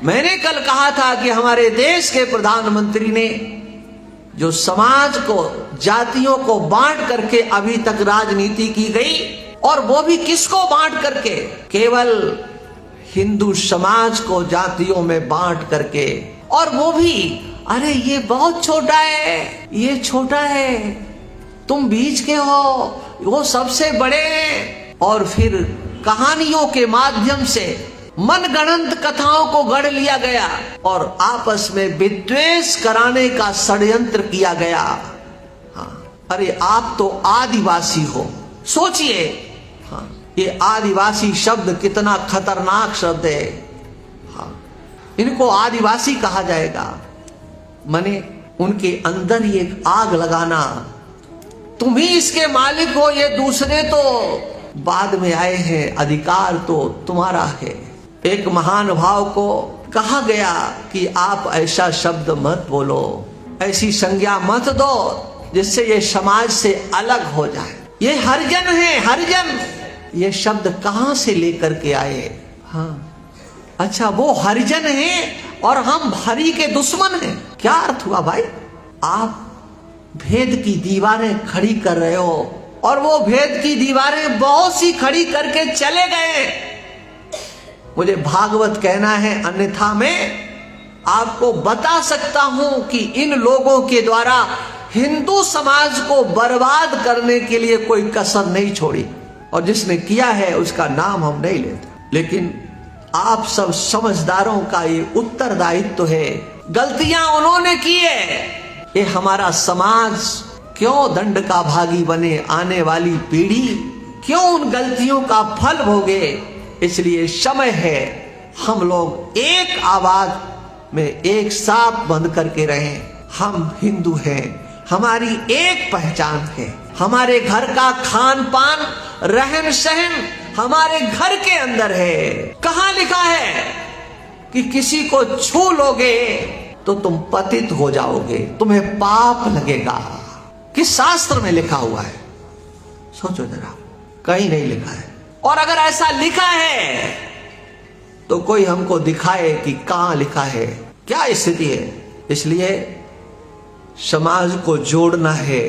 मैंने कल कहा था कि हमारे देश के प्रधानमंत्री ने जो समाज को, जातियों को बांट करके अभी तक राजनीति की गई, और वो भी किसको बांट करके? केवल हिंदू समाज को जातियों में बांट करके, और वो भी अरे ये बहुत छोटा है, ये छोटा है, तुम बीच के हो, वो सबसे बड़े हैं। और फिर कहानियों के माध्यम से मनगढ़ंत कथाओं को गढ़ लिया गया और आपस में विद्वेष कराने का षड्यंत्र किया गया। हाँ, अरे आप तो आदिवासी हो, सोचिए। हाँ, ये आदिवासी शब्द कितना खतरनाक शब्द है। हाँ, इनको आदिवासी कहा जाएगा, माने उनके अंदर ही एक आग लगाना। तुम ही इसके मालिक हो, ये दूसरे तो बाद में आए हैं, अधिकार तो तुम्हारा है। एक महान भाव को कहा गया कि आप ऐसा शब्द मत बोलो, ऐसी संज्ञा मत दो जिससे ये समाज से अलग हो जाए। ये हरिजन है, हरिजन, ये शब्द कहां से लेकर के आए? हाँ, अच्छा, वो हरिजन है और हम हरि के दुश्मन हैं। क्या अर्थ हुआ भाई? आप भेद की दीवारें खड़ी कर रहे हो और वो भेद की दीवारें बहुत सी खड़ी करके चले गए। मुझे भागवत कहना है, अन्यथा मैं आपको बता सकता हूं कि इन लोगों के द्वारा हिंदू समाज को बर्बाद करने के लिए कोई कसर नहीं छोड़ी, और जिसने किया है उसका नाम हम नहीं लेते। लेकिन आप सब समझदारों का ये उत्तरदायित्व है। गलतियां उन्होंने की है, ये हमारा समाज क्यों दंड का भागी बने? आने वाली पीढ़ी क्यों उन गलतियों का फल भोगे? इसलिए समय है हम लोग एक आवाज में एक साथ बंद करके रहें। हम हिंदू हैं, हमारी एक पहचान है, हमारे घर का खान पान, रहन सहन हमारे घर के अंदर है। कहां लिखा है कि किसी को छू लोगे तो तुम पतित हो जाओगे, तुम्हें पाप लगेगा? किस शास्त्र में लिखा हुआ है? सोचो जरा, कहीं नहीं लिखा है। और अगर ऐसा लिखा है तो कोई हमको दिखाए कि कहां लिखा है, क्या स्थिति है। इसलिए समाज को जोड़ना है।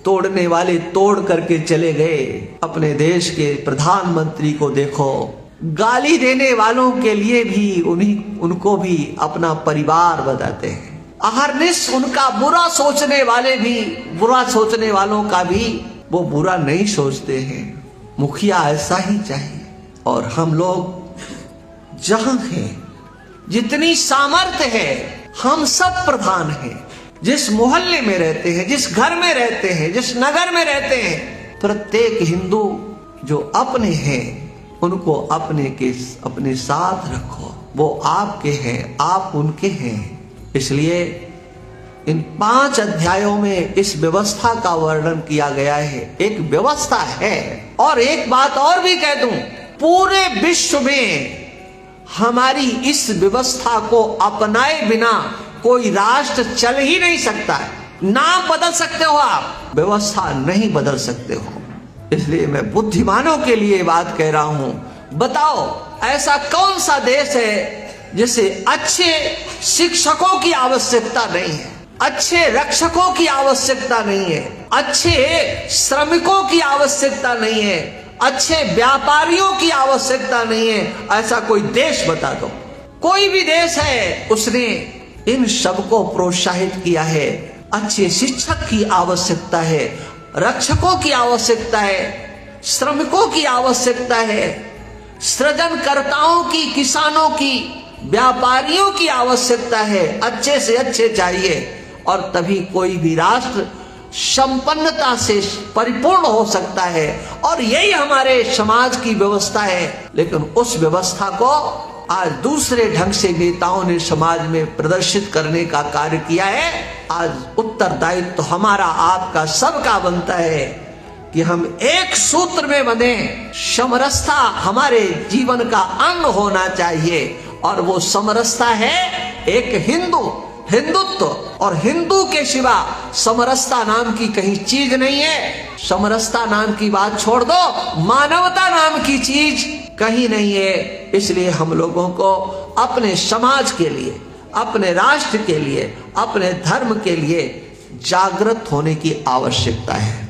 तोड़ने वाले तोड़ करके चले गए। अपने देश के प्रधानमंत्री को देखो, गाली देने वालों के लिए भी उनको भी अपना परिवार बताते हैं। अहरनिश उनका बुरा सोचने वाले भी, बुरा सोचने वालों का भी वो बुरा नहीं सोचते हैं। मुखिया ऐसा ही चाहिए। और हम लोग जहां हैं, जितनी सामर्थ्य है, हम सब प्रधान हैं। जिस मोहल्ले में रहते हैं, जिस घर में रहते हैं, जिस नगर में रहते हैं, प्रत्येक हिंदू जो अपने हैं उनको अपने साथ रखो। वो आपके हैं, आप उनके हैं। इसलिए इन 5 अध्यायों में इस व्यवस्था का वर्णन किया गया है। एक व्यवस्था है। और एक बात और भी कह दूं, पूरे विश्व में हमारी इस व्यवस्था को अपनाए बिना कोई राष्ट्र चल ही नहीं सकता है। नाम बदल सकते हो आप, व्यवस्था नहीं बदल सकते हो। इसलिए मैं बुद्धिमानों के लिए बात कह रहा हूं। बताओ, ऐसा कौन सा देश है जिसे अच्छे शिक्षकों की आवश्यकता नहीं है, अच्छे रक्षकों की आवश्यकता नहीं है, अच्छे श्रमिकों की आवश्यकता नहीं है, अच्छे व्यापारियों की आवश्यकता नहीं है? ऐसा कोई देश बता दो। कोई भी देश है, उसने इन सब को प्रोत्साहित किया है। अच्छे शिक्षक की आवश्यकता है, रक्षकों की आवश्यकता है, श्रमिकों की आवश्यकता है, सृजनकर्ताओं की, किसानों की, व्यापारियों की आवश्यकता है। अच्छे से अच्छे चाहिए, और तभी कोई भी राष्ट्र संपन्नता से परिपूर्ण हो सकता है। और यही हमारे समाज की व्यवस्था है। लेकिन उस व्यवस्था को आज दूसरे ढंग से नेताओं ने समाज में प्रदर्शित करने का कार्य किया है। आज उत्तरदायित्व तो हमारा, आपका, सबका बनता है कि हम एक सूत्र में बंधे। समरसता हमारे जीवन का अंग होना चाहिए, और वो समरसता है एक हिंदुत्व। और हिंदू के सिवा समरसता नाम की कहीं चीज नहीं है। समरसता नाम की बात छोड़ दो, मानवता नाम की चीज कहीं नहीं है। इसलिए हम लोगों को अपने समाज के लिए, अपने राष्ट्र के लिए, अपने धर्म के लिए जागृत होने की आवश्यकता है।